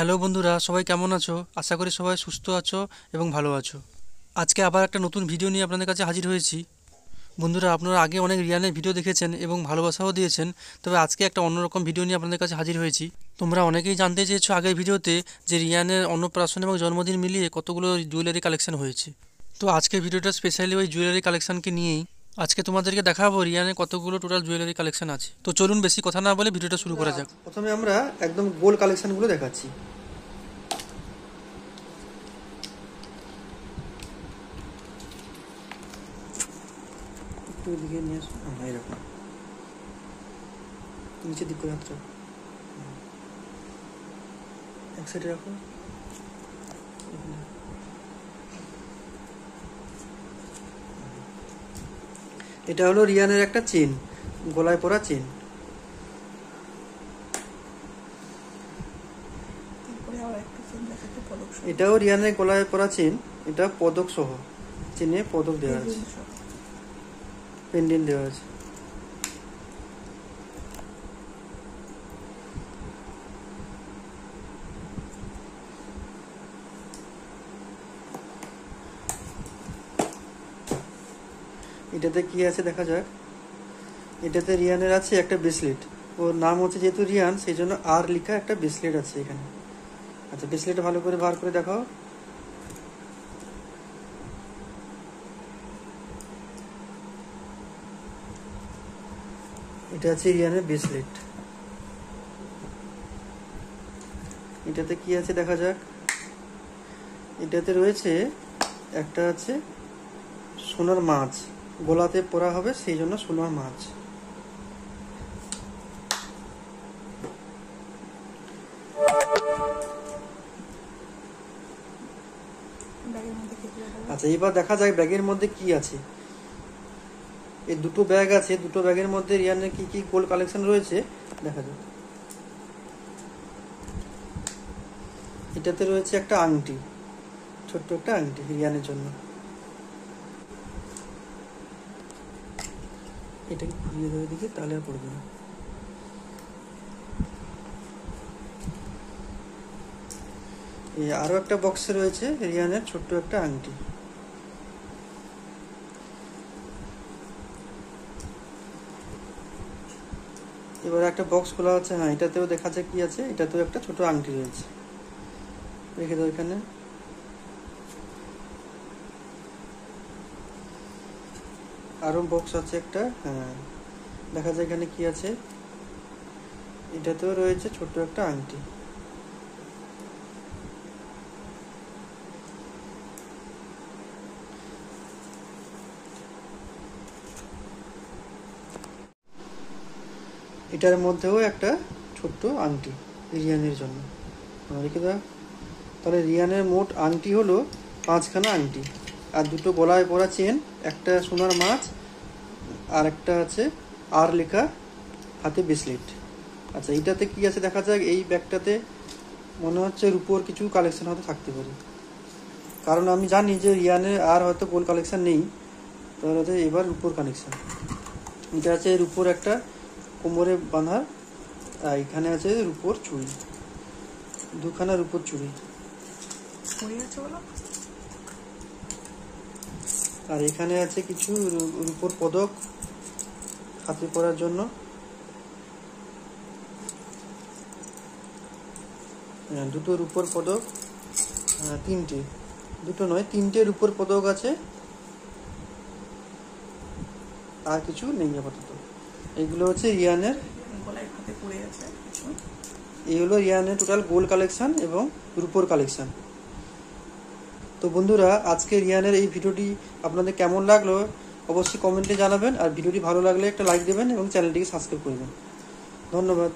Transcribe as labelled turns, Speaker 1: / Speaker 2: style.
Speaker 1: Hello বন্ধুরা, সবাই কেমন আছো? আশা করি সবাই সুস্থ আছো এবং ভালো আছো। আজকে আবার একটা নতুন ভিডিও নিয়ে আপনাদের কাছে হাজির হয়েছি। বন্ধুরা, আপনারা আগে অনেক রিয়ানের ভিডিও দেখেছেন এবং ভালোবাসাও দিয়েছেন, তবে আজকে একটা অন্যরকম ভিডিও নিয়ে আপনাদের কাছে হাজির হয়েছি। তোমরা অনেকেই জানতে চেয়েছো আগের ভিডিওতে যে রিয়ানের অন্নপ্রাশন এবং জন্মদিন মিলিয়ে কতগুলো জুয়েলারি কালেকশন হয়েছে। তো আজকের ভিডিওটা স্পেশালি ওই জুয়েলারি কালেকশনকে নিয়েই। আজকে তোমাদেরকে দেখাবো রিয়ানের কতগুলো টোটাল জুয়েলারি কালেকশন আছে। তো চলুন বেশি কথা না বলে ভিডিওটা শুরু করা যাক।
Speaker 2: প্রথমে আমরা একদম গোল কালেকশনগুলো দেখাচ্ছি। একটু দিকে নিয়ে আসো, এরকম নিচে দিক করে হাতটা এক সাইডে রাখো। এটা হলো রিয়ানের একটা চেন, গলায় পরা চেন। এটাও রিয়ানের গলায় পরা চেন, এটা পদক সহ, চেনে পদক দেওয়া আছে, পেন্ডেন্ট দেওয়া আছে। এটাতে কি আছে দেখা যাক। এটাতে রিয়ানের আছে একটা ব্রেসলেট, ওর নাম হচ্ছে যেহেতু রিয়ান সেই জন্য আর লেখা একটা ব্রেসলেট আছে এখানে। আচ্ছা, ব্রেসলেটটা ভালো করে বার করে দেখাও। এটা আছে রিয়ানের ব্রেসলেট। এটাতে কি আছে দেখা যাক। এটাতে রয়েছে একটা আছে সোনার মাছ, গলাতে পরা হবে সেই জন্য সোনার মাছ। আচ্ছা, এবার দেখা যায় ব্যাগের মধ্যে কি আছে। এই দুটো ব্যাগ আছে, দুটো ব্যাগের মধ্যে রিয়ানের কি কি গোল্ড কালেকশন রয়েছে দেখা যাক। এটাতে রয়েছে একটা আংটি, ছোট্ট একটা আংটি রিয়ানের জন্য। এটাকে ঘুরিয়ে দেওয়ার দিকে তাহলে আর পড়বে না। আরো একটা বক্সে রয়েছে রিয়ানের ছোট্ট একটা আংটি। এবার একটা বক্স খোলা আছে, হ্যাঁ এটাতেও দেখা যায় কি আছে। এটাতেও একটা ছোট আংটি রয়েছে, রেখে দাও এখানে। আরো বক্স আছে একটা, হ্যাঁ দেখা যায় এখানে কি আছে। এটাতেও রয়েছে ছোট্ট একটা আংটি। এটার মধ্যেও একটা ছোট্ট আংটি রিয়ানের জন্য, রেখে দাও। তাহলে রিয়ানের মোট আংটি হলো 5খানা আংটি, আর দুটো গলায় পরা চেন, একটা সোনার মাছ, আর একটা আছে আর লেখা হাতে ব্রেসলেট। আচ্ছা, এইটাতে কি আছে দেখা যাক। এই ব্যাগটাতে মনে হচ্ছে রূপোর কিছু কালেকশন হয়তো থাকতে পারে, কারণ আমি জানি যে রিয়ানের আর হয়তো গোল্ড কালেকশন নেই, তাহলে এবার রূপোর কালেকশন। এটা আছে রূপোর একটা কোমরে বাঁধা, আর এখানে আছে রূপোর চুড়ি, দুখানা রূপোর চুড়ি। আর এখানে আছে কিছু রূপোর পদক হাতে পরার জন্য। দুটো রূপোর পদক, তিনটে, দুটো নয় তিনটে রূপোর পদক আছে, আর কিছু নেই আপাতত। এইগুলো হচ্ছে রিয়ানের, এই হলো রিয়ানের টোটাল গোল্ড কালেকশন এবং রূপোর কালেকশন। তো বন্ধুরা, আজকে রিয়ানের এই ভিডিওটি আপনাদের কেমন লাগলো অবশ্যই কমেন্টে জানাবেন, আর ভিডিওটি ভালো লাগলে একটা লাইক দেবেন এবং চ্যানেলটিকে সাবস্ক্রাইব করবেন। ধন্যবাদ।